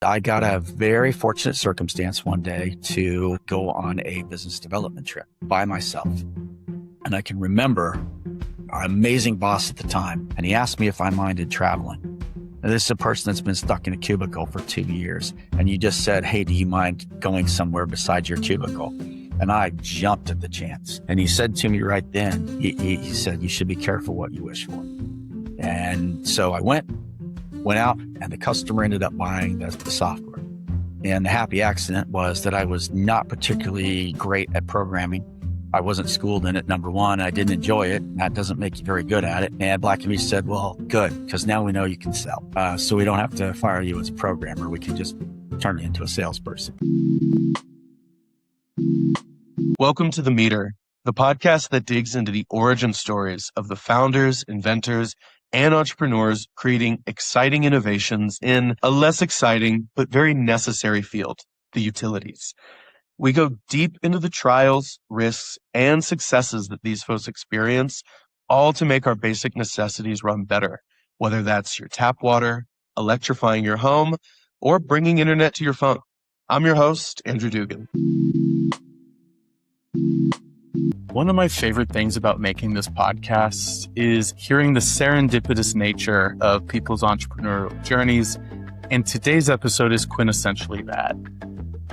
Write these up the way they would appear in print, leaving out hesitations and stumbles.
I got a very fortunate circumstance one day to go on a business development trip by myself. And I can remember our amazing boss at the time, and he asked me if I minded traveling. Now, this is a person that's been stuck in a cubicle for 2 years, and you just said, hey, do you mind going somewhere besides your cubicle? And I jumped at the chance. And he said to me right then, he said, you should be careful what you wish for. And so I went out, and the customer ended up buying the software. And the happy accident was that I was not particularly great at programming. I wasn't schooled in it, number one. I didn't enjoy it. That doesn't make you very good at it. And Black & Veatch said, well, good, because now we know you can sell. So we don't have to fire you as a programmer. We can just turn you into a salesperson. Welcome to The Meter, the podcast that digs into the origin stories of the founders, inventors, and entrepreneurs creating exciting innovations in a less exciting but very necessary field, the utilities. We go deep into the trials, risks, and successes that these folks experience, all to make our basic necessities run better, whether that's your tap water, electrifying your home, or bringing internet to your phone. I'm your host, Andrew Dugan. One of my favorite things about making this podcast is hearing the serendipitous nature of people's entrepreneurial journeys, and today's episode is quintessentially that.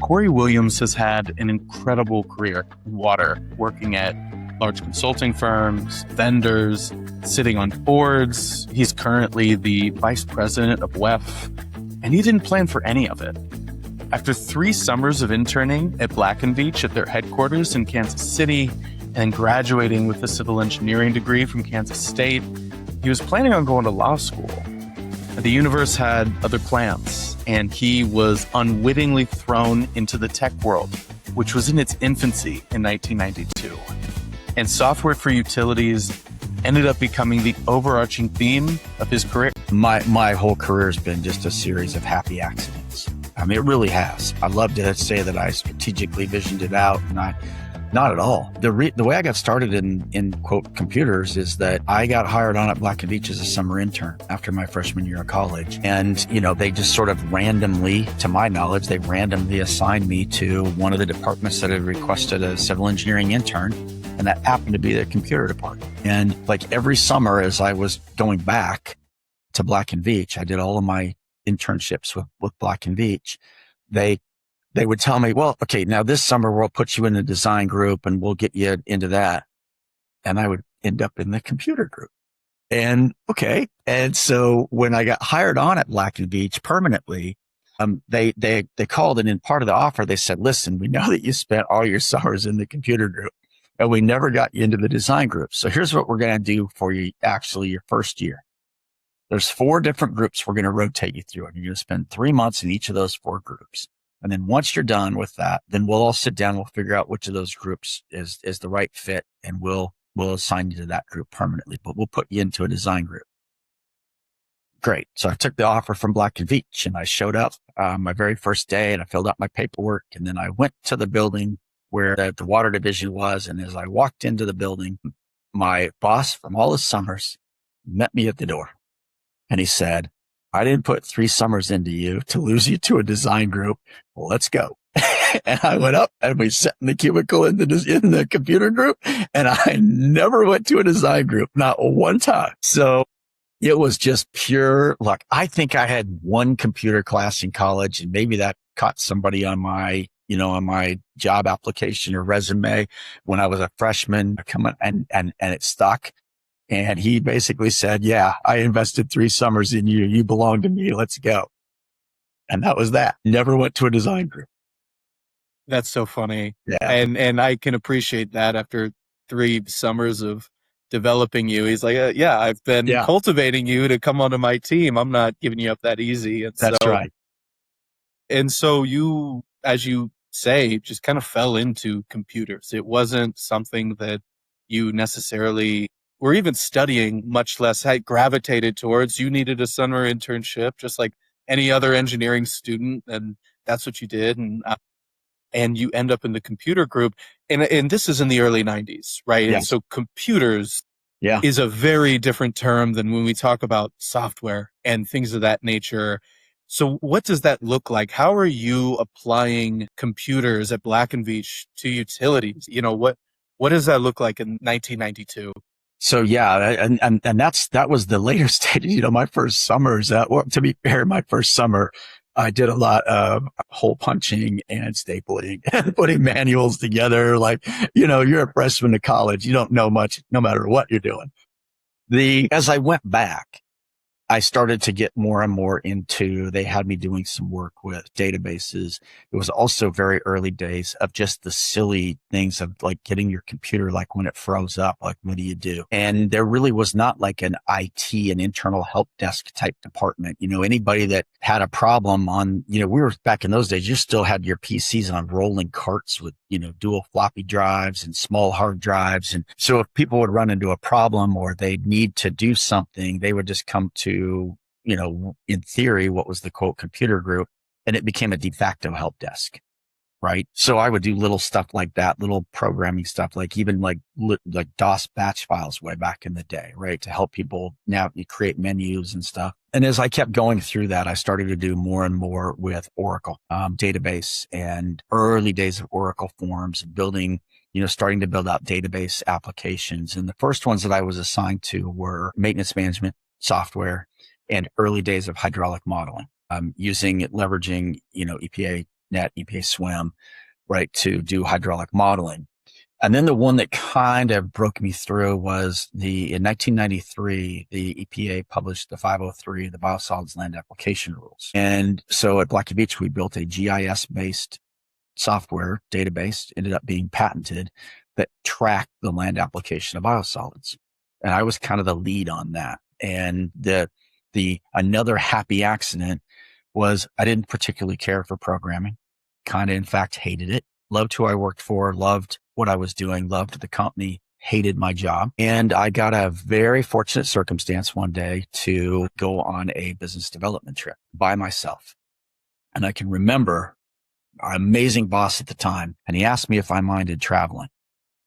Corey Williams has had an incredible career in water, working at large consulting firms, vendors, sitting on boards. He's currently the vice president of WEF, and he didn't plan for any of it. After 3 summers of interning at Black & Veatch at their headquarters in Kansas City and graduating with a civil engineering degree from Kansas State, he was planning on going to law school. The universe had other plans, and he was unwittingly thrown into the tech world, which was in its infancy in 1992. And software for utilities ended up becoming the overarching theme of his career. My whole career has been just a series of happy accidents. I mean, it really has. I love to say that I strategically visioned it out, and not at all. The way I got started in quote computers is that I got hired on at Black & Veatch as a summer intern after my freshman year of college. And, they just sort of randomly, to my knowledge, they randomly assigned me to one of the departments that had requested a civil engineering intern. And that happened to be the computer department. And like every summer as I was going back to Black & Veatch, I did all of my internships with Black & Veatch. They would tell me, well, okay, now this summer we'll put you in a design group and we'll get you into that. And I would end up in the computer group. And okay. And so when I got hired on at Black & Veatch permanently, they called, and in part of the offer, they said, listen, we know that you spent all your summers in the computer group and we never got you into the design group. So here's what we're going to do for you, actually, your first year. There's 4 different groups we're going to rotate you through, and you're going to spend 3 months in each of those 4 groups. And then once you're done with that, then we'll all sit down. We'll figure out which of those groups is the right fit, and we'll assign you to that group permanently, but we'll put you into a design group. Great. So I took the offer from Black & Veatch, and I showed up my very first day, and I filled out my paperwork, and then I went to the building where the water division was. And as I walked into the building, my boss from all the summers met me at the door, and he said, I didn't put 3 summers into you to lose you to a design group. Well, let's go. And I went up and we sat in the cubicle in the computer group, and I never went to a design group, not one time. So it was just pure luck. I think I had 1 computer class in college, and maybe that caught somebody on my job application or resume when I was a freshman, and it stuck. And he basically said, yeah, I invested 3 summers in you. You belong to me. Let's go. And that was that. Never went to a design group. That's so funny. Yeah. And I can appreciate that after 3 summers of developing you. He's like, I've been cultivating you to come onto my team. I'm not giving you up that easy. And that's right. And so you, as you say, just kind of fell into computers. It wasn't something that you necessarily were even studying, much less had gravitated towards. You needed a summer internship, just like any other engineering student, and that's what you did. And you end up in the computer group, and this is in the early 90s, right? Yeah. And so computers is a very different term than when we talk about software and things of that nature. So what does that look like? How are you applying computers at Black & Veatch to utilities? What does that look like in 1992? So yeah, and that was the later stage. My first summers. To be fair, my first summer, I did a lot of hole punching and stapling and putting manuals together. Like, you're a freshman to college, you don't know much, no matter what you're doing. As I went back, I started to get more and more into, they had me doing some work with databases. It was also very early days of just the silly things of like getting your computer, like when it froze up, like what do you do? And there really was not like an IT, an internal help desk type department. Anybody that had a problem on, we were back in those days, you still had your PCs on rolling carts with, dual floppy drives and small hard drives. And so if people would run into a problem or they'd need to do something, they would just come to, in theory, what was the quote computer group, and it became a de facto help desk. Right. So I would do little stuff like that, little programming stuff, like even like DOS batch files way back in the day, right? To help people now create menus and stuff. And as I kept going through that, I started to do more and more with Oracle database and early days of Oracle Forms, building, starting to build out database applications. And the first ones that I was assigned to were maintenance management software and early days of hydraulic modeling, leveraging, EPA Net, EPA SWIM, right, to do hydraulic modeling. And then the one that kind of broke me through was in 1993, the EPA published the 503, the Biosolids Land Application Rules. And so at Black & Veatch, we built a GIS-based software database, ended up being patented, that tracked the land application of biosolids. And I was kind of the lead on that. And another happy accident was I didn't particularly care for programming, kind of in fact hated it, loved who I worked for, loved what I was doing, loved the company, hated my job. And I got a very fortunate circumstance one day to go on a business development trip by myself. And I can remember our amazing boss at the time, and he asked me if I minded traveling.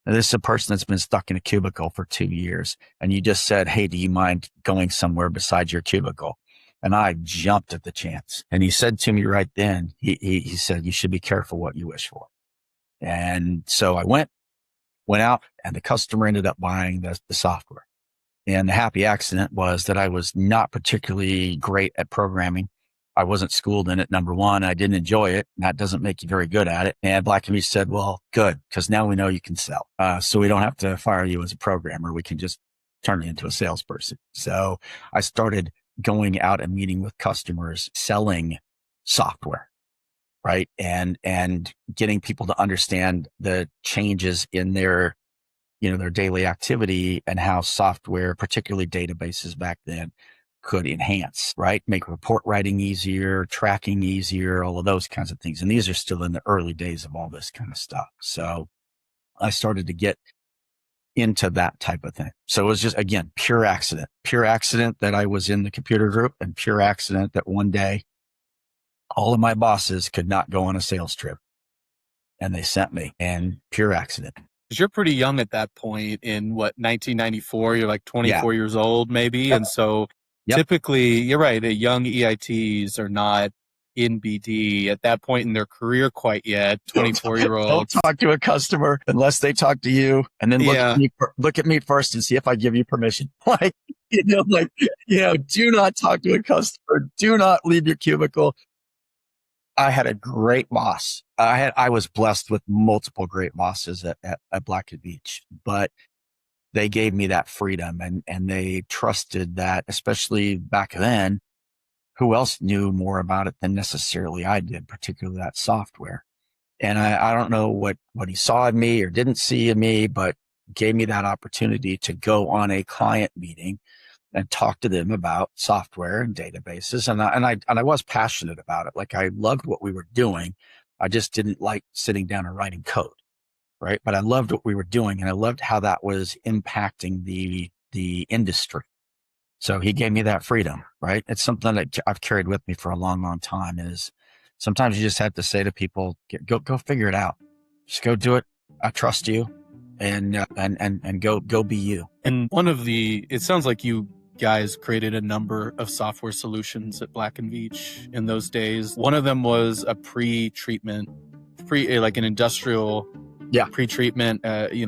Now, this is a person that's been stuck in a cubicle for 2 years. And you just said, hey, do you mind going somewhere besides your cubicle? And I jumped at the chance. And he said to me right then, he said, you should be careful what you wish for. And so I went out, and the customer ended up buying the software. And the happy accident was that I was not particularly great at programming. I wasn't schooled in it. Number one, I didn't enjoy it. And that doesn't make you very good at it. And Black & Veatch said, well, good, because now we know you can sell. So we don't have to fire you as a programmer. We can just turn you into a salesperson. So I started going out and meeting with customers, selling software, right? And getting people to understand the changes in their daily activity and how software, particularly databases back then, could enhance, right? Make report writing easier, tracking easier, all of those kinds of things. And these are still in the early days of all this kind of stuff. So I started to get into that type of thing. So it was just, again, pure accident that I was in the computer group, and pure accident that one day all of my bosses could not go on a sales trip, and they sent me, and pure accident. Because you're pretty young at that point in 1994, you're like 24 years old maybe. Yep. And so typically, you're right, young EITs are not in BD at that point in their career quite yet. 24-year-olds. Don't talk to a customer unless they talk to you, and then look at me first and see if I give you permission. Do not talk to a customer. Do not leave your cubicle. I had a great boss. I was blessed with multiple great bosses at Black & Veatch, but they gave me that freedom, and they trusted that, especially back then. Who else knew more about it than necessarily I did, particularly that software? And I don't know what he saw in me or didn't see in me, but gave me that opportunity to go on a client meeting and talk to them about software and databases. And I was passionate about it. Like, I loved what we were doing. I just didn't like sitting down and writing code, right? But I loved what we were doing, and I loved how that was impacting the industry. So he gave me that freedom, right? It's something that I've carried with me for a long, long time. Is sometimes you just have to say to people, go figure it out. Just go do it. I trust you, and go be you. And it sounds like you guys created a number of software solutions at Black & Veatch in those days. One of them was a like an industrial pre-treatment,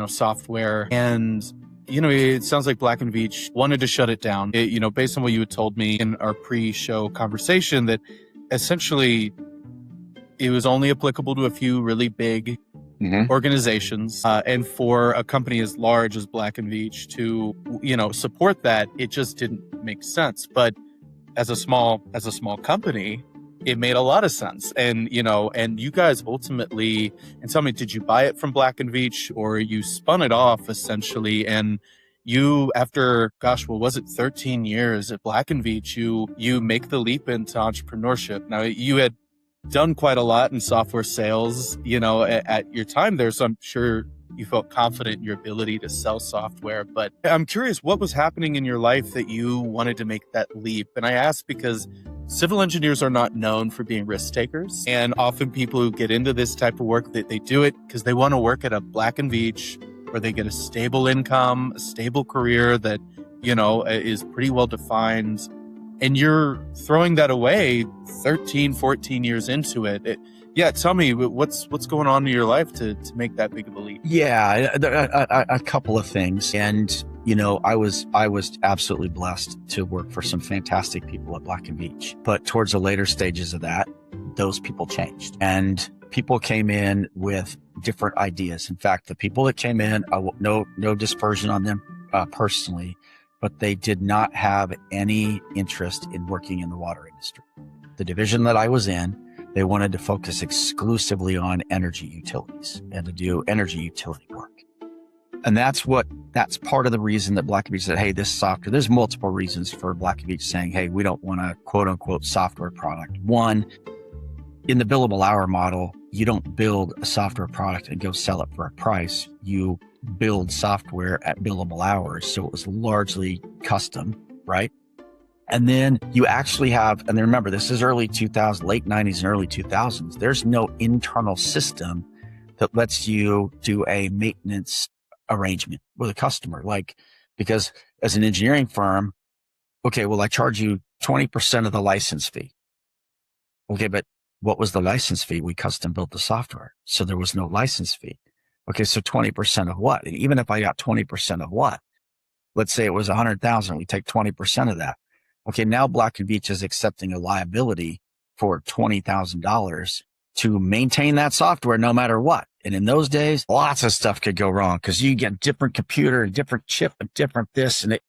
software. And, it sounds like Black & Veatch wanted to shut it down. Based on what you had told me in our pre-show conversation, that essentially it was only applicable to a few really big organizations. And for a company as large as Black & Veatch to, support that, it just didn't make sense. But as a small company, it made a lot of sense. And, and you guys ultimately, and tell me, did you buy it from Black & Veatch or you spun it off essentially? And you, after, 13 years at Black & Veatch, you make the leap into entrepreneurship. Now, you had done quite a lot in software sales, at your time there. So I'm sure you felt confident in your ability to sell software. But I'm curious, what was happening in your life that you wanted to make that leap? And I ask because civil engineers are not known for being risk takers. And often people who get into this type of work, they do it because they want to work at a Black & Veatch where they get a stable income, a stable career that, is pretty well defined. And you're throwing that away 13, 14 years into it. Tell me, what's going on in your life to make that big of a leap? Yeah, a couple of things. And, I was absolutely blessed to work for some fantastic people at Black & Veatch. But towards the later stages of that, those people changed. And people came in with different ideas. In fact, the people that came in, no dispersion on them personally, but they did not have any interest in working in the water industry. The division that I was in, they wanted to focus exclusively on energy utilities and to do energy utility work. And that's part of the reason that Black & Veatch said, hey, this software, there's multiple reasons for Black & Veatch saying, hey, we don't want a quote unquote software product. One, in the billable hour model, you don't build a software product and go sell it for a price. You build software at billable hours. So it was largely custom, right? And then you actually have, and then remember, this is early 2000s, late 90s and early 2000s. There's no internal system that lets you do a maintenance arrangement with a customer. Because as an engineering firm, okay, well, I charge you 20% of the license fee. Okay, but what was the license fee? We custom built the software. So there was no license fee. Okay, so 20% of what? And even if I got 20% of what? Let's say it was 100,000, we take 20% of that. Okay, now Black & Veatch is accepting a liability for $20,000 to maintain that software no matter what. And in those days, lots of stuff could go wrong because you get different computer, different chip, and different this. And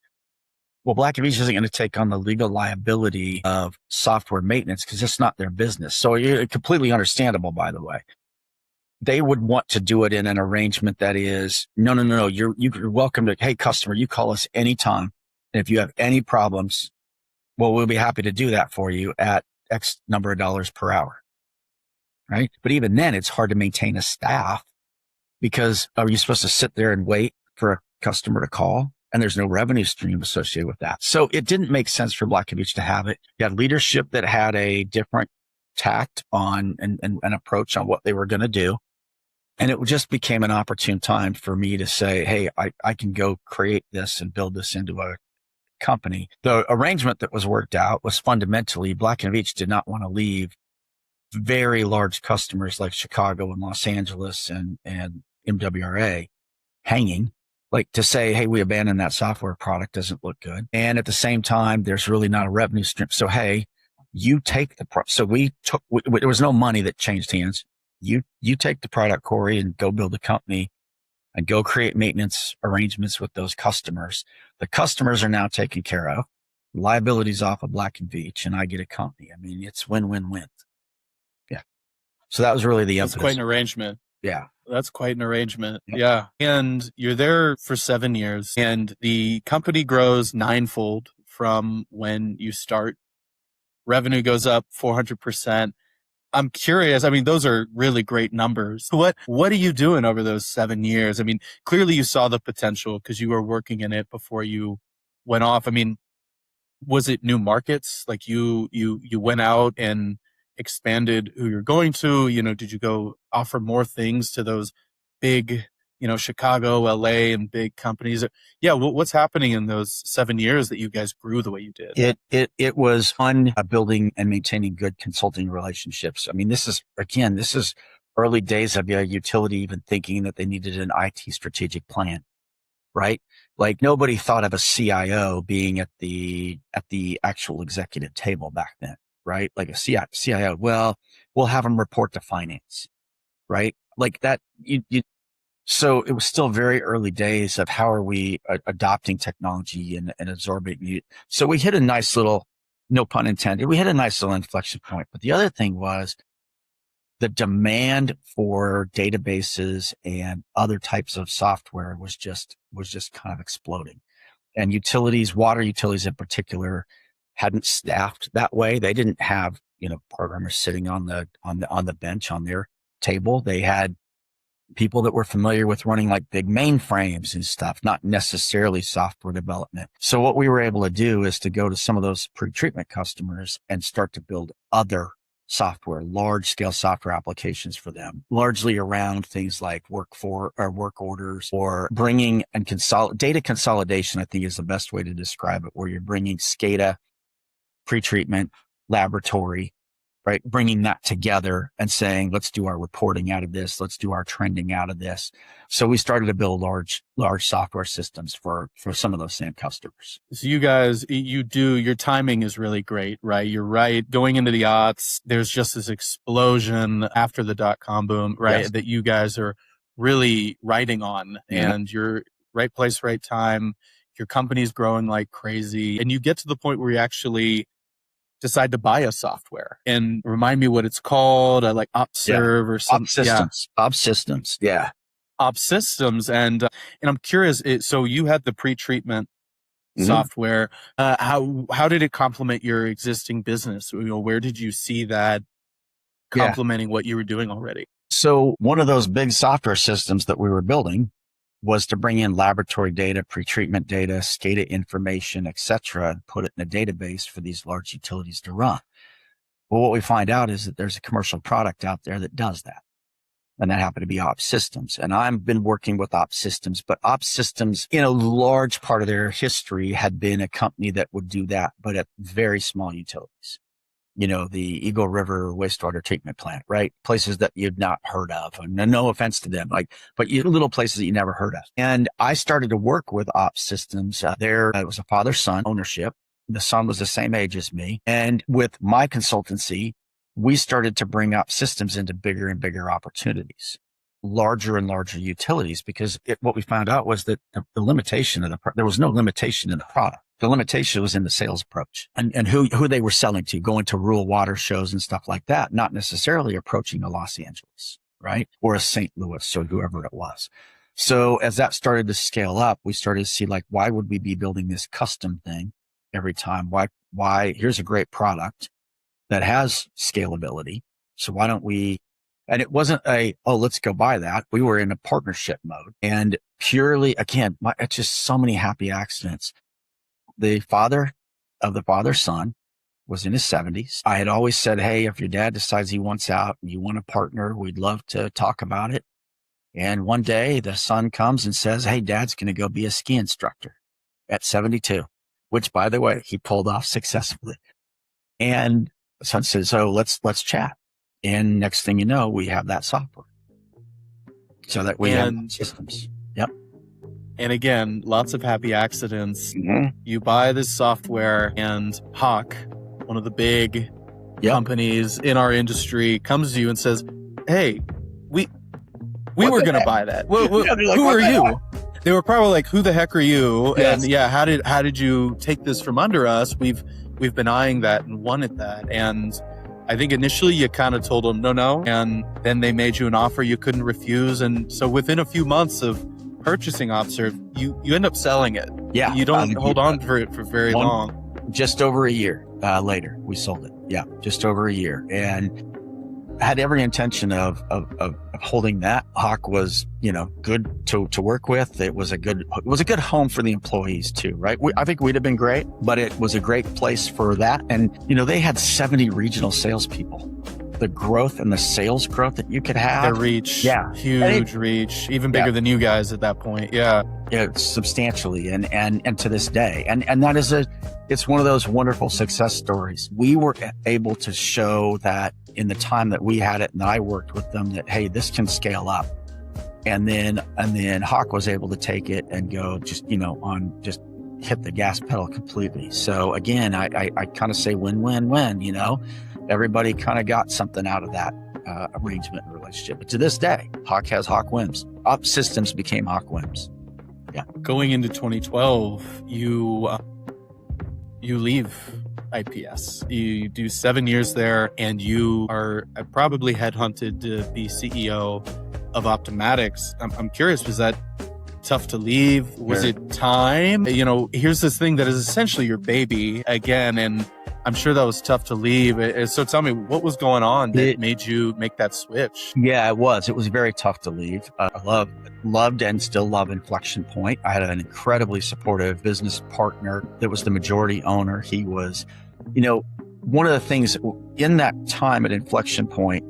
Black & Veatch isn't going to take on the legal liability of software maintenance because it's not their business. So you're completely understandable, by the way. They would want to do it in an arrangement that is, no. You're welcome to, hey, customer, you call us anytime. And if you have any problems, well, we'll be happy to do that for you at X number of dollars per hour. Right. But even then, it's hard to maintain a staff because are you supposed to sit there and wait for a customer to call? And there's no revenue stream associated with that. So it didn't make sense for Black & Veatch to have it. You had leadership that had a different tact on and an approach on what they were going to do. And it just became an opportune time for me to say, hey, I can go create this and build this into a company. The arrangement that was worked out was fundamentally Black & Veatch did not want to leave very large customers like Chicago and Los Angeles and MWRA hanging. Like to say, hey, we abandoned that software product doesn't look good. And at the same time, there's really not a revenue stream. So, hey, you take so there was no money that changed hands. You take the product, Corey, and go build a company and go create maintenance arrangements with those customers. The customers are now taken care of. Liabilities off of Black & Veatch, and I get a company. I mean, it's win-win-win. Yeah. So that was really the emphasis. That's quite an arrangement. Yeah. That's quite an arrangement. Yeah. And you're there for 7 years and the company grows ninefold from when you start. Revenue goes up 400%. I'm curious. I mean, those are really great numbers. What are you doing over those 7 years? I mean, clearly you saw the potential because you were working in it before you went off. I mean, was it new markets? Like you went out and expanded who you're going to, did you go offer more things to those big, Chicago, LA, and big companies. Yeah. What's happening in those 7 years that you guys grew the way you did? It was fun building and maintaining good consulting relationships. I mean, this is early days of a utility even thinking that they needed an IT strategic plan, right? Like nobody thought of a CIO being at the actual executive table back then, right? Like a CIO. Well, we'll have them report to finance, right? Like that. So it was still very early days of how are we adopting technology and absorbing it. So we hit a nice little, no pun intended, we hit a nice little inflection point. But the other thing was the demand for databases and other types of software was just kind of exploding. And utilities, water utilities in particular, hadn't staffed that way. They didn't have, programmers sitting on the bench on their table. They had people that were familiar with running like big mainframes and stuff, not necessarily software development. So what we were able to do is to go to some of those pre-treatment customers and start to build other software, large scale software applications for them, largely around things like work orders or bringing and data consolidation, I think is the best way to describe it, where you're bringing SCADA, pre-treatment, laboratory, right? Bringing that together and saying, let's do our reporting out of this. Let's do our trending out of this. So we started to build large software systems for some of those same customers. So you guys, your timing is really great, right? You're right. Going into the aughts, there's just this explosion after the .com boom, right? Yes. That you guys are really riding on, and you're right place, right time. Your company's growing like crazy, and you get to the point where you actually decide to buy a software. And remind me what it's called. I like OpServe or something. OpSystems. Yeah. OpSystems. And I'm curious. So you had the pre-treatment software. How did it complement your existing business? Where did you see that complementing what you were doing already? So one of those big software systems that we were building was to bring in laboratory data, pre-treatment data, SCADA information, et cetera, and put it in a database for these large utilities to run. Well, what we find out is that there's a commercial product out there that does that. And that happened to be OpSystems. And I've been working with OpSystems, but OpSystems, in a large part of their history, had been a company that would do that, but at very small utilities. The Eagle River wastewater treatment plant, right? Places that you'd not heard of. And no offense to them, but little places that you never heard of. And I started to work with OpSystems. It was a father-son ownership. The son was the same age as me. And with my consultancy, we started to bring OpSystems into bigger and bigger opportunities, larger and larger utilities, because what we found out was that the limitation of there was no limitation in the product. The limitation was in the sales approach and who they were selling to, going to rural water shows and stuff like that, not necessarily approaching a Los Angeles, right? Or a St. Louis or whoever it was. So as that started to scale up, we started to see why would we be building this custom thing every time? Why here's a great product that has scalability. So why don't we, and it wasn't let's go buy that. We were in a partnership mode and purely, again, it's just so many happy accidents. The father of the father's son was in his 70s. I had always said, hey, if your dad decides he wants out and you want to partner, we'd love to talk about it. And one day the son comes and says, hey, dad's going to go be a ski instructor at 72, which, by the way, he pulled off successfully. And the son says, let's chat. And next thing you know, we have that software. So that we have systems. Yep. And again, lots of happy accidents. You buy this software and Hawk, one of the big companies in our industry, comes to you and says, hey, we were going to buy that. Who are you? They were probably like, who the heck are you? Yes. And how did you take this from under us? We've been eyeing that and wanted that. And I think initially you kind of told them no. And then they made you an offer you couldn't refuse. And so within a few months of purchasing OpServe, you end up selling it. Yeah. You don't hold on for it for very long. Just over a year later, we sold it. Yeah. Just over a year. And I had every intention of holding that. Hawk was, good to work with. It was a good home for the employees too, right? I think we'd have been great, but it was a great place for that. And, they had 70 regional salespeople the growth and the sales growth that you could have. Their reach, Yeah. huge reach, even bigger than you guys at that point. Yeah. Substantially, and to this day. And that is it's one of those wonderful success stories. We were able to show that in the time that we had it and I worked with them that, hey, this can scale up. And then Hawk was able to take it and go just hit the gas pedal completely. So again, I kind of say win. Everybody kind of got something out of that arrangement and relationship. But to this day, Hawk has Hawk WIMS. OpSystems became Hawk WIMS. Yeah. Going into 2012, you leave IPS. You do 7 years there, and you are probably headhunted to be CEO of Optimatics. I'm curious, was that tough to leave? Was it time? Here's this thing that is essentially your baby again, and I'm sure that was tough to leave. So tell me, what was going on that made you make that switch? Yeah, it was. It was very tough to leave. I loved and still love Inflection Point. I had an incredibly supportive business partner that was the majority owner. He was, one of the things in that time at Inflection Point,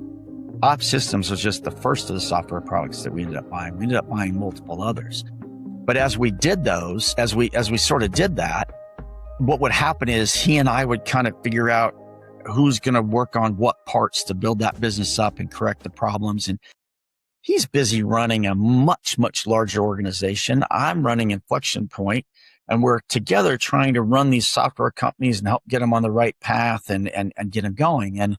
OpSystems was just the first of the software products that we ended up buying. We ended up buying multiple others. But as we did those, as we sort of did that, what would happen is he and I would kind of figure out who's going to work on what parts to build that business up and correct the problems. And he's busy running a much, much larger organization. I'm running Inflection Point, and we're together trying to run these software companies and help get them on the right path and get them going. And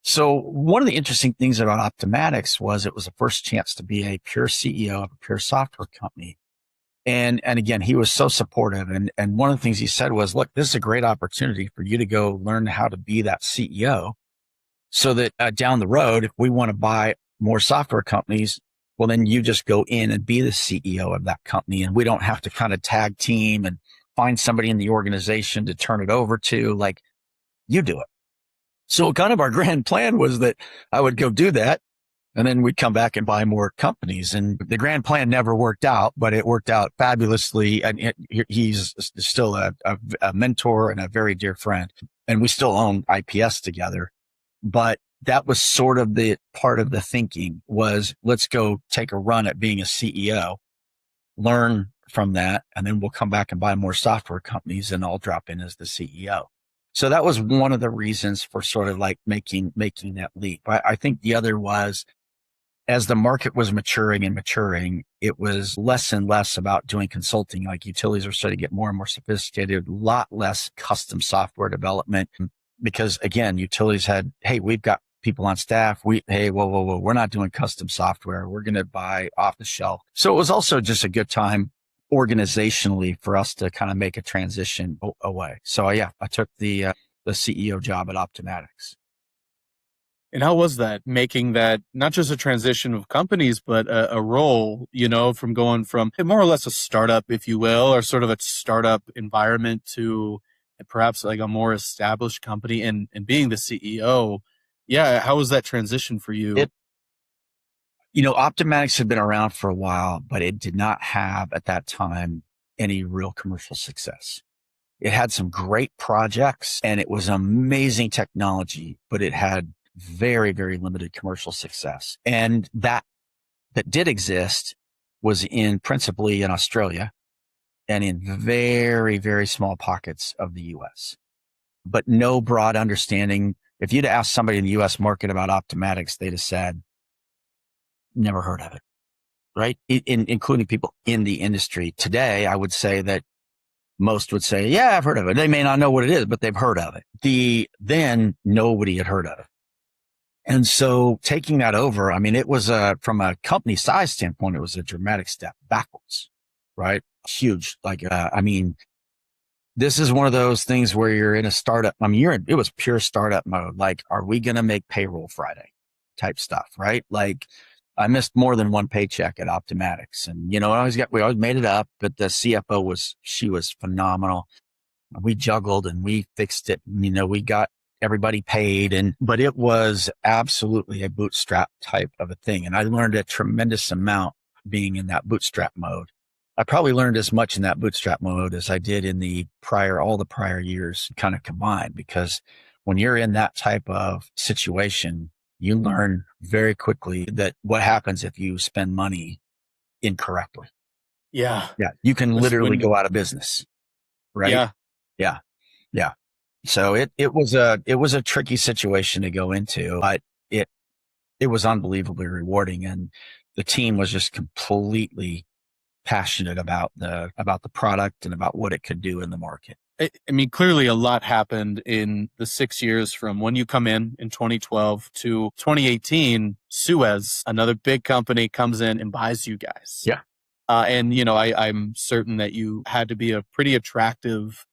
so one of the interesting things about Optimatics was it was the first chance to be a pure CEO of a pure software company. And again, he was so supportive. And one of the things he said was, look, this is a great opportunity for you to go learn how to be that CEO so that down the road, if we want to buy more software companies, well, then you just go in and be the CEO of that company. And we don't have to kind of tag team and find somebody in the organization to turn it over to. Like, you do it. So kind of our grand plan was that I would go do that. And then we'd come back and buy more companies. And the grand plan never worked out, but it worked out fabulously. And he's still a mentor and a very dear friend. And we still own IPS together. But that was sort of the part of the thinking was, let's go take a run at being a CEO, learn from that, and then we'll come back and buy more software companies and I'll drop in as the CEO. So that was one of the reasons for sort of like making that leap. I think the other was, as the market was maturing, it was less and less about doing consulting. Like utilities were starting to get more and more sophisticated, a lot less custom software development. Because again, utilities had, hey, we've got people on staff. Whoa, we're not doing custom software. We're going to buy off the shelf. So it was also just a good time organizationally for us to kind of make a transition away. So I took the CEO job at Optimatics. And how was that, making that not just a transition of companies, but a role, from going from more or less a startup, if you will, or sort of a startup environment to perhaps like a more established company and being the CEO? Yeah. How was that transition for you? Optimatics had been around for a while, but it did not have at that time any real commercial success. It had some great projects and it was amazing technology, but it had very, very limited commercial success. And that did exist was principally in Australia and in very, very small pockets of the US, but no broad understanding. If you'd asked somebody in the US market about Optimatics, they'd have said, never heard of it, right? Including people in the industry. Today, I would say that most would say, yeah, I've heard of it. They may not know what it is, but they've heard of it. Then nobody had heard of it. And so taking that over, it was from a company size standpoint, it was a dramatic step backwards, right? Huge. This is one of those things where you're in a startup. It was pure startup mode. Like, are we going to make payroll Friday type stuff, right? Like I missed more than one paycheck at Optimatics and, we always made it up, but the CFO she was phenomenal. We juggled and we fixed it. We got everybody paid but it was absolutely a bootstrap type of a thing. And I learned a tremendous amount being in that bootstrap mode. I probably learned as much in that bootstrap mode as I did in all the prior years kind of combined, because when you're in that type of situation, you learn very quickly that what happens if you spend money incorrectly. Yeah. Yeah. You can literally When, go out of business. Right. yeah. Yeah. Yeah. So it was a tricky situation to go into, but it was unbelievably rewarding. And the team was just completely passionate about the product and about what it could do in the market. I mean, clearly a lot happened in the 6 years from when you come in 2012 to 2018. Suez, another big company, comes in and buys you guys. Yeah. And, I'm certain that you had to be a pretty attractive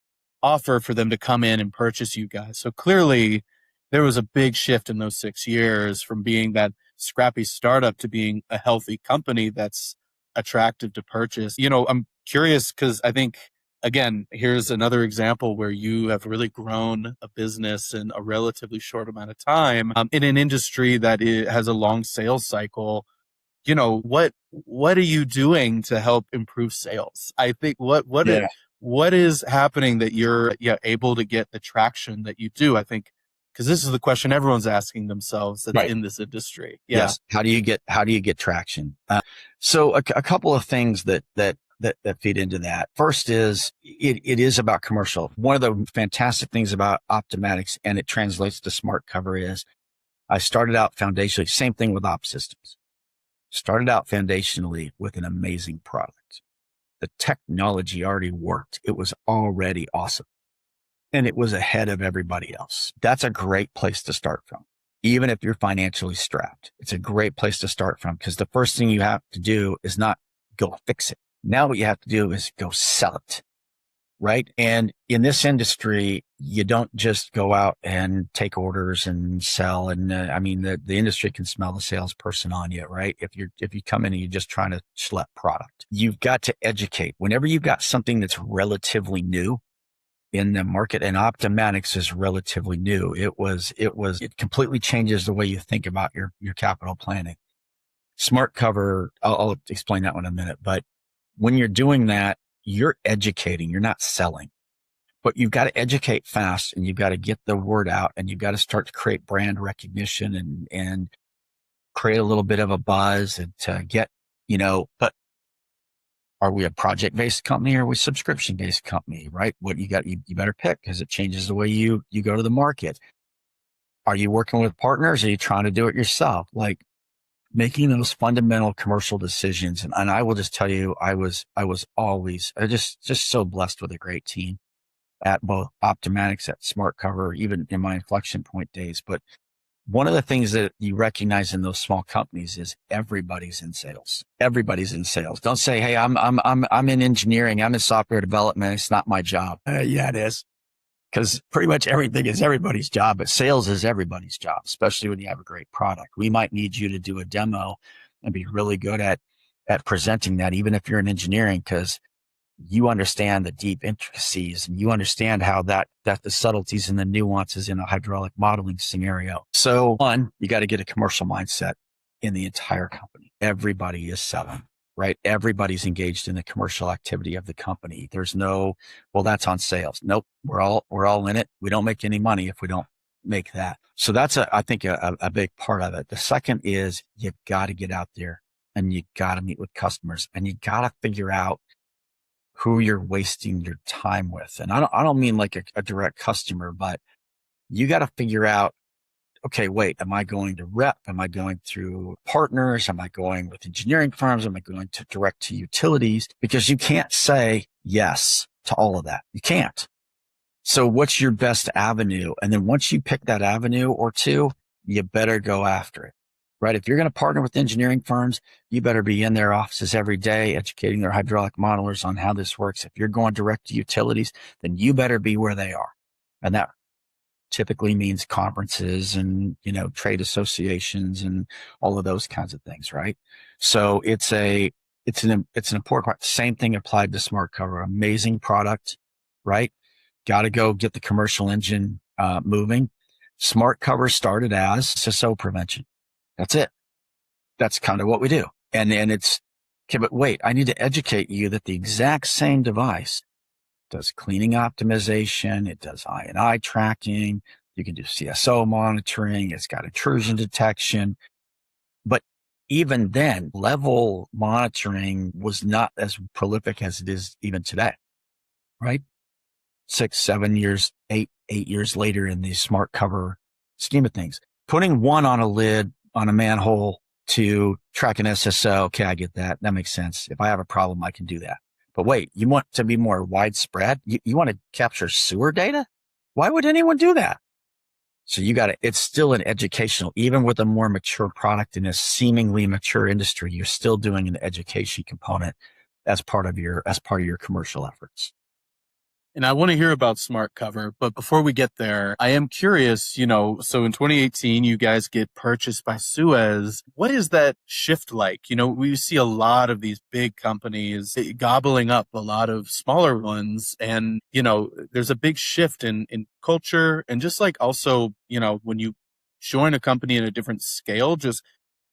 offer for them to come in and purchase you guys. So clearly there was a big shift in those 6 years from being that scrappy startup to being a healthy company that's attractive to purchase. I'm curious because I think, again, here's another example where you have really grown a business in a relatively short amount of time in an industry that has a long sales cycle. What are you doing to help improve sales? I think what is happening that you're able to get the traction that you do? I think because this is the question everyone's asking themselves that's Right. in this industry. Yeah. Yes. How do you get traction? So a couple of things that feed into that. First is it is about commercial. One of the fantastic things about Optimatics, and it translates to SmartCover, is I started out foundationally, same thing with OpSystems. Started out foundationally with an amazing product. The technology already worked. It was already awesome. And it was ahead of everybody else. That's a great place to start from. Even if you're financially strapped, it's a great place to start from, because the first thing you have to do is not go fix it. Now what you have to do is go sell it. Right. And in this industry, you don't just go out and take orders and sell. And the industry can smell the salesperson on you. Right. If you come in and you're just trying to schlep product, you've got to educate. Whenever you've got something that's relatively new in the market, and Optimatics is relatively new, it completely changes the way you think about your capital planning. SmartCover, I'll explain that one in a minute. But when you're doing that, you're educating, you're not selling, but you've got to educate fast, and you've got to get the word out, and you've got to start to create brand recognition and create a little bit of a buzz, and to get, but are we a project-based company or are we a subscription-based company, right? What you better pick, because it changes the way you go to the market. Are you working with partners? Or are you trying to do it yourself? Like, making those fundamental commercial decisions. And I will just tell you, I was always just so blessed with a great team at both Optimatics, at SmartCover, even in my inflection point days. But one of the things that you recognize in those small companies is everybody's in sales. Everybody's in sales. Don't say, hey, I'm in engineering. I'm in software development. It's not my job. Yeah, it is. Because pretty much everything is everybody's job, but sales is everybody's job, especially when you have a great product. We might need you to do a demo and be really good at presenting that, even if you're in engineering, because you understand the deep intricacies and you understand how that the subtleties and the nuances in a hydraulic modeling scenario. So one, you got to get a commercial mindset in the entire company. Everybody is selling. Right? Everybody's engaged in the commercial activity of the company. There's no, well, that's on sales. Nope. We're all in it. We don't make any money if we don't make that. So that's I think a big part of it. The second is you got to get out there and you got to meet with customers, and you got to figure out who you're wasting your time with. And I don't mean like a direct customer, but you got to figure out, okay, wait, am I going to rep? Am I going through partners? Am I going with engineering firms? Am I going to direct to utilities? Because you can't say yes to all of that. You can't. So what's your best avenue? And then once you pick that avenue or two, you better go after it, right? If you're going to partner with engineering firms, you better be in their offices every day, educating their hydraulic modelers on how this works. If you're going direct to utilities, then you better be where they are. And that typically means conferences and, trade associations and all of those kinds of things, right? So it's an important part. Same thing applied to SmartCover. Amazing product, right? Got to go get the commercial engine moving. SmartCover started as CISO prevention. That's it. That's kind of what we do. And it's, okay, but wait, I need to educate you that the exact same device does cleaning optimization. It does I&I tracking. You can do CSO monitoring. It's got intrusion detection. But even then, level monitoring was not as prolific as it is even today, right? 6, 7 years, 8 years later in the smart cover scheme of things. Putting one on a lid on a manhole to track an SSO. Okay, I get that. That makes sense. If I have a problem, I can do that. But wait, you want to be more widespread? You want to capture sewer data? Why would anyone do that? So it's still an educational, even with a more mature product in a seemingly mature industry, you're still doing an education component as part of your commercial efforts. And I want to hear about Smart Cover, but before we get there, I am curious, so in 2018, you guys get purchased by Suez. What is that shift like? We see a lot of these big companies gobbling up a lot of smaller ones. And, there's a big shift in culture. And just like also, when you join a company at a different scale, just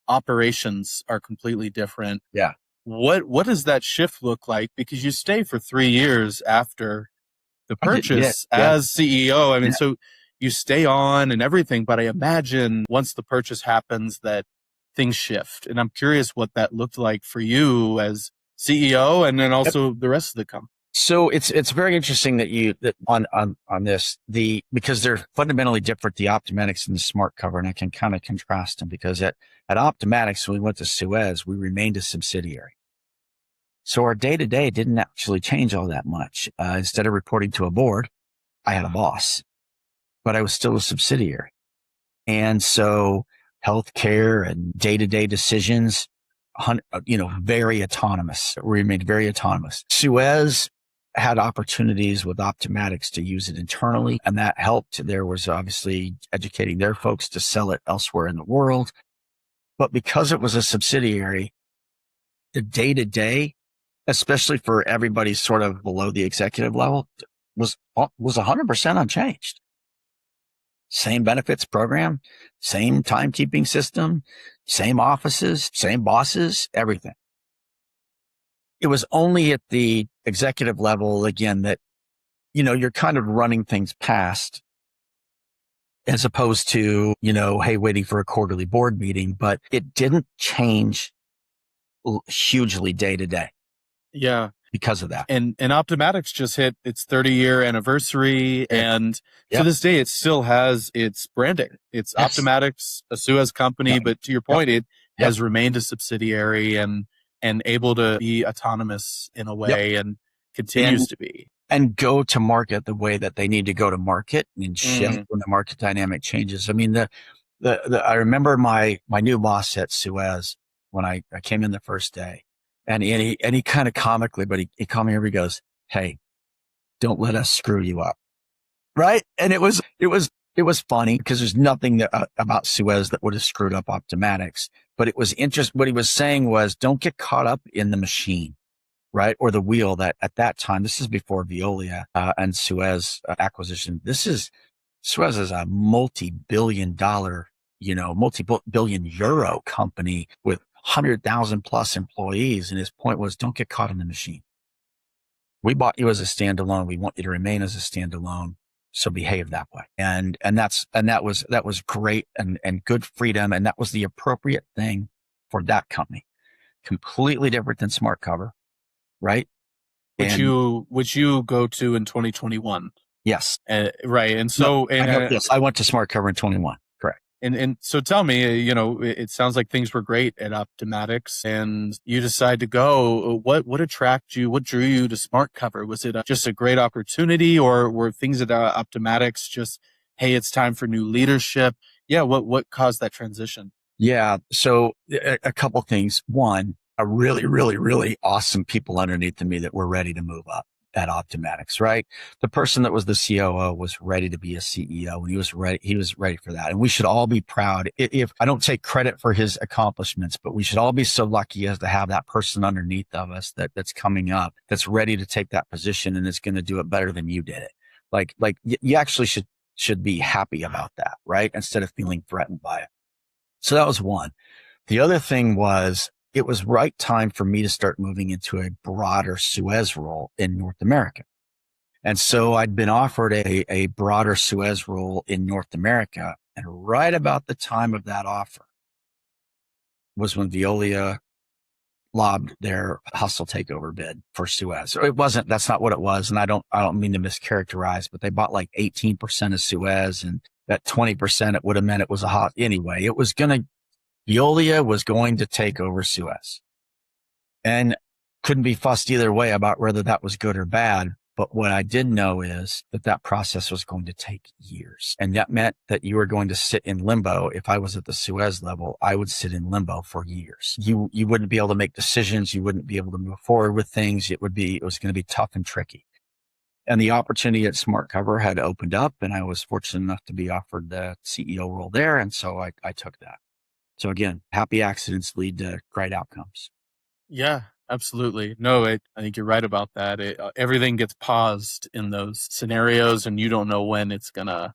operations are completely different. Yeah. What does that shift look like? Because you stay for 3 years after the purchase as CEO. I mean, so you stay on and everything, but I imagine once the purchase happens that things shift. And I'm curious what that looked like for you as CEO and then also the rest of the company. So it's very interesting that on this, because they're fundamentally different, the Optimatics and the Smart Cover, and I can kind of contrast them because at Optimatics, when we went to Suez, we remained a subsidiary. So our day-to-day didn't actually change all that much. Instead of reporting to a board, I had a boss, but I was still a subsidiary. And so healthcare and day-to-day decisions, very autonomous. We remained very autonomous. Suez had opportunities with Optimatics to use it internally, and that helped. There was obviously educating their folks to sell it elsewhere in the world. But because it was a subsidiary, the day-to-day, especially for everybody sort of below the executive level, was 100% unchanged. Same benefits program, same timekeeping system, same offices, same bosses, everything. It was only at the executive level, again, that, you're kind of running things past as opposed to, hey, waiting for a quarterly board meeting, but it didn't change hugely day to day. Yeah. Because of that. And Optimatics just hit its 30-year anniversary. And to this day, it still has its branding. It's Optimatics, a Suez company, but to your point, it has remained a subsidiary and able to be autonomous in a way and continues to be. And go to market the way that they need to go to market and shift when the market dynamic changes. I mean, I remember my new boss at Suez when I came in the first day. And he kind of comically, but he called me over, he goes, "Hey, don't let us screw you up." Right. And it was funny because there's nothing about Suez that would have screwed up Optimatics, but it was interesting. What he was saying was, don't get caught up in the machine, right? Or the wheel that at that time, this is before Veolia and Suez acquisition. Suez is a multi-billion euro company with 100,000 plus employees. And his point was, don't get caught in the machine. We bought you as a standalone. We want you to remain as a standalone. So behave that way. And that was great and good freedom. And that was the appropriate thing for that company. Completely different than Smart Cover, right? Which you go to in 2021. Yes. Right. And so, I went to Smart Cover in 21. Correct. And so tell me, it sounds like things were great at Optimatics and you decide to go. What attracted you? What drew you to Smart Cover? Was it just a great opportunity, or were things at Optimatics just, hey, it's time for new leadership? Yeah. What caused that transition? Yeah. So a couple things. One, a really, really, really awesome people underneath of me that were ready to move up at Optimatics, right? The person that was the COO was ready to be a CEO, and he was ready for that. And we should all be proud. If I don't take credit for his accomplishments, but we should all be so lucky as to have that person underneath of us that's coming up, that's ready to take that position and is going to do it better than you did it. Like you actually should be happy about that, right? Instead of feeling threatened by it. So that was one. The other thing was, it was right time for me to start moving into a broader Suez role in North America. And so I'd been offered a broader Suez role in North America. And right about the time of that offer was when Veolia lobbed their hostile takeover bid for Suez. It wasn't, that's not what it was. And I don't mean to mischaracterize, but they bought like 18% of Suez, and that 20%, it would have meant it was a hot anyway. Veolia was going to take over Suez, and couldn't be fussed either way about whether that was good or bad. But what I did know is that process was going to take years. And that meant that you were going to sit in limbo. If I was at the Suez level, I would sit in limbo for years. You wouldn't be able to make decisions. You wouldn't be able to move forward with things. It was going to be tough and tricky. And the opportunity at SmartCover had opened up, and I was fortunate enough to be offered the CEO role there. And so I took that. So again, happy accidents lead to great outcomes. Yeah. Absolutely. No, I think you're right about that. Everything gets paused in those scenarios, and you don't know when it's going to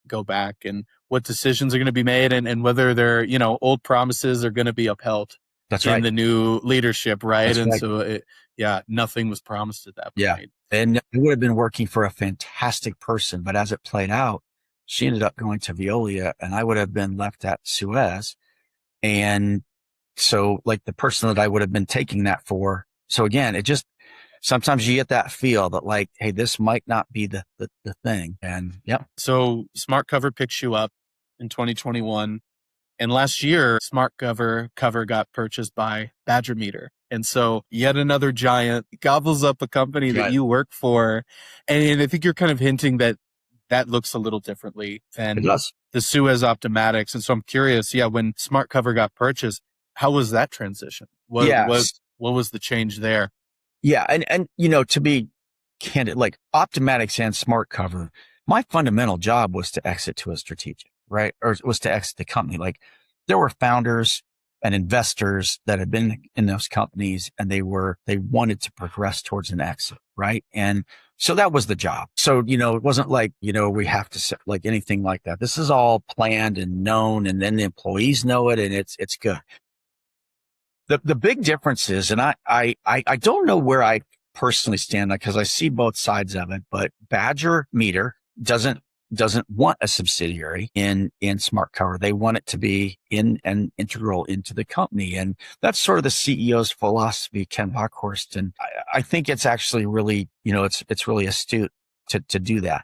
go back and what decisions are going to be made, and whether they're, old promises are going to be upheld. That's in right. the new leadership. Right. That's and right. So nothing was promised at that point. Yeah. And I would have been working for a fantastic person, but as it played out, she ended up going to Veolia, and I would have been left at Suez. And so like the person that I would have been taking that for. So again, sometimes you get that feel that like, hey, this might not be the thing. And yeah. So SmartCover picks you up in 2021. And last year, SmartCover got purchased by Badger Meter. And so yet another giant gobbles up a company that you work for. And I think you're kind of hinting that looks a little differently than the Suez Optimatics. And so I'm curious, when SmartCover got purchased, how was that transition? What was the change there? Yeah. And, to be candid, like Optimatics and SmartCover, my fundamental job was to exit to a strategic, right? Or was to exit the company. Like there were founders and investors that had been in those companies, and they wanted to progress towards an exit. Right. And so that was the job. So, it wasn't like, we have to like anything like that. This is all planned and known, and then the employees know it, and it's good. The big difference is, and I don't know where I personally stand, because I see both sides of it, but Badger Meter doesn't want a subsidiary in SmartCover. They want it to be integral into the company. And that's sort of the CEO's philosophy, Ken Bockhorst. And I think it's actually really, it's really astute to do that.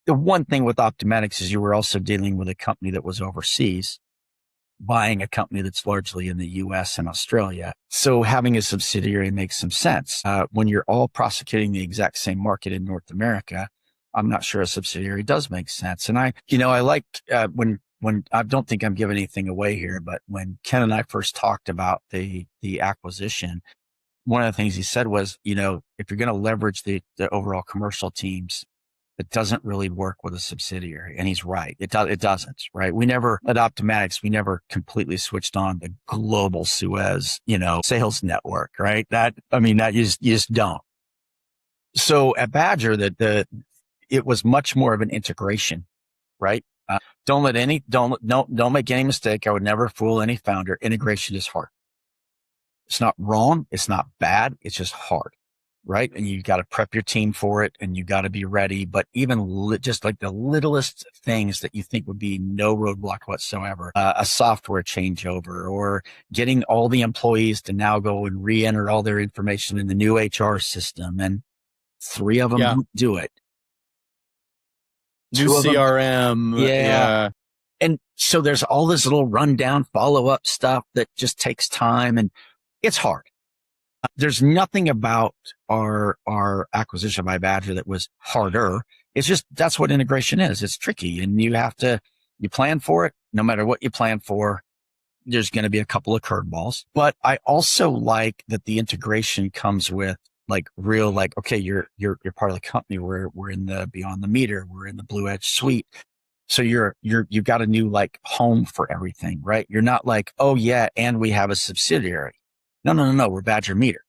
The one thing with Optimatics is you were also dealing with a company that was overseas, buying a company that's largely in the US and Australia. So having a subsidiary makes some sense. When you're all prosecuting the exact same market in North America, I'm not sure a subsidiary does make sense. And I like, when I don't think I'm giving anything away here, but when Ken and I first talked about the acquisition, one of the things he said was, if you're going to leverage the overall commercial teams, it doesn't really work with a subsidiary. And he's right. It doesn't, right? At Optimatics, we never completely switched on the global Suez, sales network, right? You just don't. So at Badger, it was much more of an integration, right? Don't make any mistake. I would never fool any founder. Integration is hard. It's not wrong. It's not bad. It's just hard. Right. And you got to prep your team for it, and you got to be ready. But even just like the littlest things that you think would be no roadblock whatsoever, a software changeover, or getting all the employees to now go and re-enter all their information in the new HR system. And 3 of them do it. New CRM. Yeah. And so there's all this little rundown follow-up stuff that just takes time, and it's hard. There's nothing about our acquisition by Badger that was harder. It's just, that's what integration is. It's tricky, and you plan for it. No matter what you plan for, there's going to be a couple of curveballs. But I also like that the integration comes with okay, you're part of the company. We're in the Beyond the Meter. We're in the Blue Edge suite. So you've got a new home for everything, right? You're not like, oh yeah, and we have a subsidiary. No. We're Badger Meter.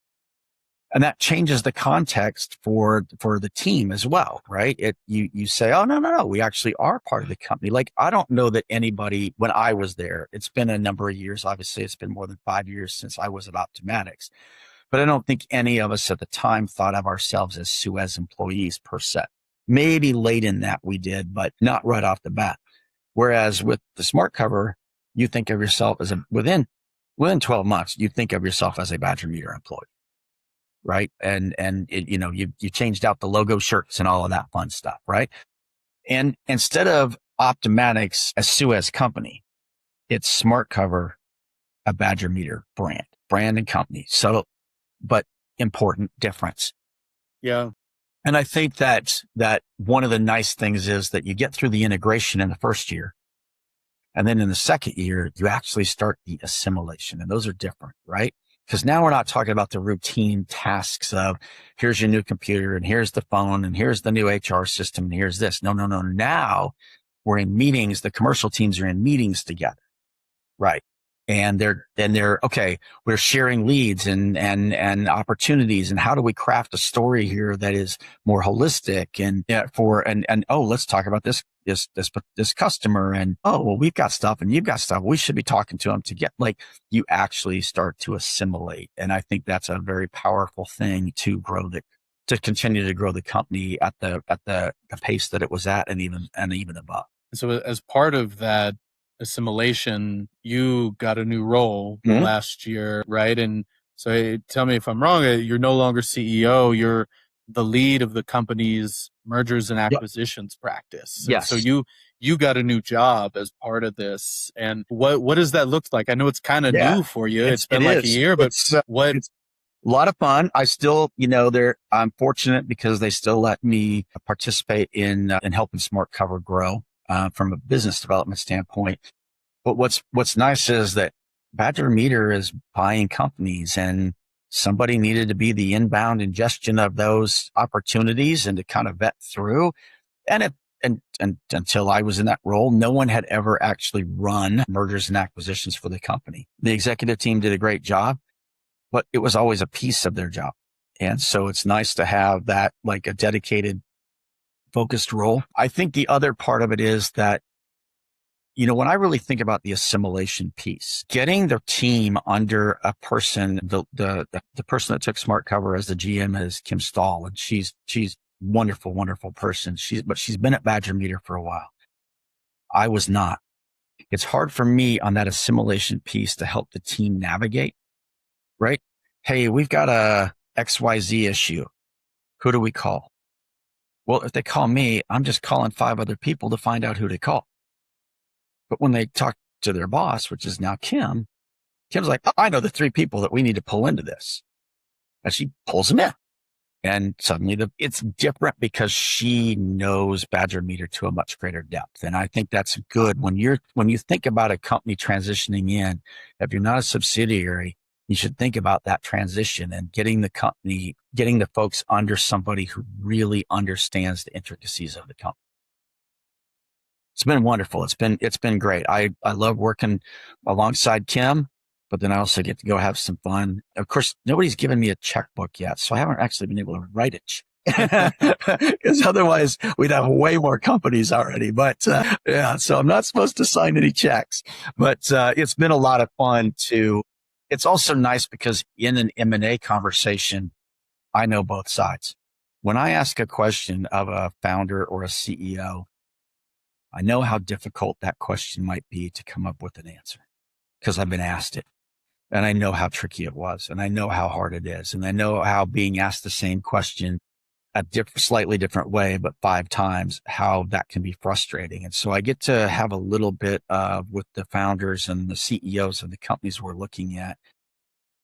And that changes the context for the team as well, right? You say, oh, no, we actually are part of the company. Like, I don't know that anybody, when I was there, it's been a number of years, obviously it's been more than 5 years since I was at Optimatics, But I don't think any of us at the time thought of ourselves as Suez employees per se. Maybe late in that we did, but not right off the bat. Whereas with the Smart Cover, you think of yourself as within 12 months, you think of yourself as a Badger Meter employee, right? And you changed out the logo shirts and all of that fun stuff, right? And instead of Optomatics, a Suez company, it's Smart Cover, a Badger Meter brand and company. So, but important difference. Yeah. And I think that one of the nice things is that you get through the integration in the first year. And then in the second year, you actually start the assimilation. And those are different, right? Because now we're not talking about the routine tasks of here's your new computer and here's the phone and here's the new HR system and here's this. No. Now we're in meetings. The commercial teams are in meetings together, right? And they're okay. We're sharing leads and opportunities, and how do we craft a story here that is more holistic and let's talk about this customer, and well, we've got stuff and you've got stuff. We should be talking to them to get you actually start to assimilate, and I think that's a very powerful thing to continue to grow the company at the pace that it was at, and even above. So as part of that assimilation, you got a new role last year, right? And so tell me if I'm wrong, you're no longer CEO, you're the lead of the company's mergers and acquisitions practice. Yes. So you got a new job as part of this. And what does that look like? I know it's kind of new for you. It's been a year, but it's a lot of fun. I still, I'm fortunate because they still let me participate in helping Smart Cover grow. From a business development standpoint. But what's nice is that Badger Meter is buying companies, and somebody needed to be the inbound ingestion of those opportunities and to kind of vet through. And until I was in that role, no one had ever actually run mergers and acquisitions for the company. The executive team did a great job, but it was always a piece of their job. And so it's nice to have that, like a dedicated, focused role. I think the other part of it is that, when I really think about the assimilation piece, getting the team under a person, the person that took Smart Cover as the GM is Kim Stahl, and she's wonderful, wonderful person. But she's been at Badger Meter for a while. I was not. It's hard for me on that assimilation piece to help the team navigate, right? Hey, we've got a XYZ issue. Who do we call? Well, if they call me, I'm just calling 5 other people to find out who to call. But when they talk to their boss, which is now Kim's like, I know the 3 people that we need to pull into this. And she pulls them in. And suddenly it's different because she knows Badger Meter to a much greater depth. And I think that's good when you think about a company transitioning in, if you're not a subsidiary, you should think about that transition and getting the folks under somebody who really understands the intricacies of the company. It's been wonderful. It's been great. I love working alongside Kim, but then I also get to go have some fun. Of course, nobody's given me a checkbook yet, so I haven't actually been able to write it. Because otherwise we'd have way more companies already. But so I'm not supposed to sign any checks. But it's been a lot of fun too. It's also nice because in an M&A conversation, I know both sides. When I ask a question of a founder or a CEO, I know how difficult that question might be to come up with an answer because I've been asked it, and I know how tricky it was, and I know how hard it is. And I know how being asked the same question a slightly different way, but 5 times, how that can be frustrating. And so I get to have a little bit with the founders and the CEOs of the companies we're looking at.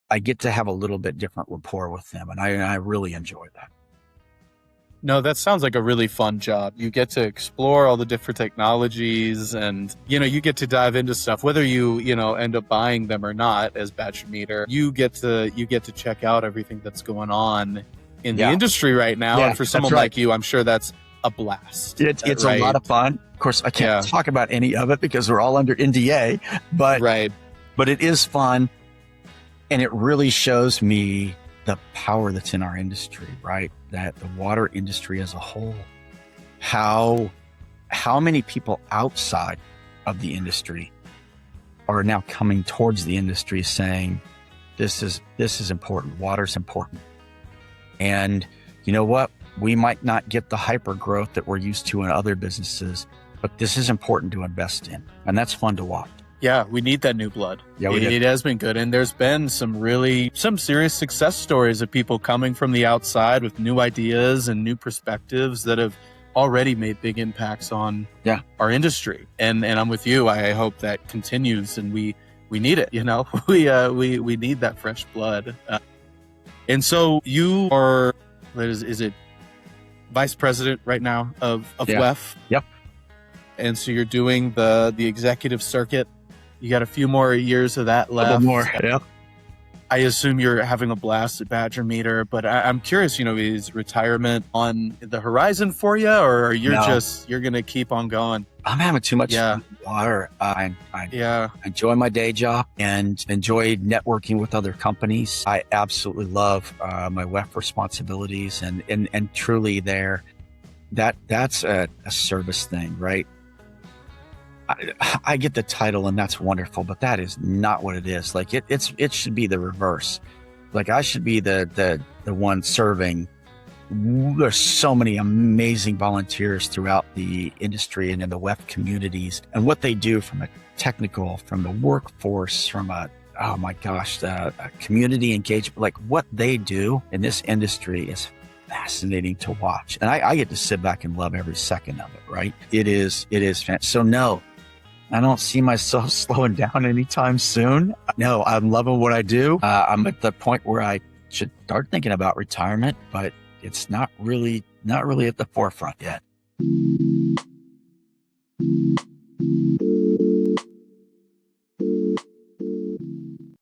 I get to have a little bit different rapport with them. And I really enjoy that. No, that sounds like a really fun job. You get to explore all the different technologies, and, you get to dive into stuff, whether you end up buying them or not as Badger Meter. You get to check out everything that's going on in the industry right now. And for someone like you, I'm sure that's a blast. It's a lot of fun. Of course, I can't talk about any of it because we're all under NDA, but it is fun. And it really shows me the power that's in our industry, right? That the water industry as a whole, how many people outside of the industry are now coming towards the industry saying, This is important. Water's important. And you know what? We might not get the hyper growth that we're used to in other businesses, but this is important to invest in. And that's fun to watch. Yeah, we need that new blood. Yeah, it has been good. And there's been some serious success stories of people coming from the outside with new ideas and new perspectives that have already made big impacts on our industry. And I'm with you. I hope that continues, and we need it. You know, we need that fresh blood. And so you are, is it vice president right now of WEF? Yep. And so you're doing the executive circuit. You got a few more years of that left. A little more, yeah. I assume you're having a blast at Badger Meter, but I'm curious, is retirement on the horizon for you, or are you're going to keep on going? I'm having too much water. I enjoy my day job and enjoy networking with other companies. I absolutely love my WEF responsibilities and truly that's a service thing, right? I get the title and that's wonderful, but that is not what it is. Like it should be the reverse. Like I should be the one serving. There's so many amazing volunteers throughout the industry and in the WEF communities, and what they do from the workforce, from the community engagement, like what they do in this industry is fascinating to watch. And I get to sit back and love every second of it, right? It is fantastic. So no, I don't see myself slowing down anytime soon. No, I'm loving what I do. I'm at the point where I should start thinking about retirement, but it's not really at the forefront yet.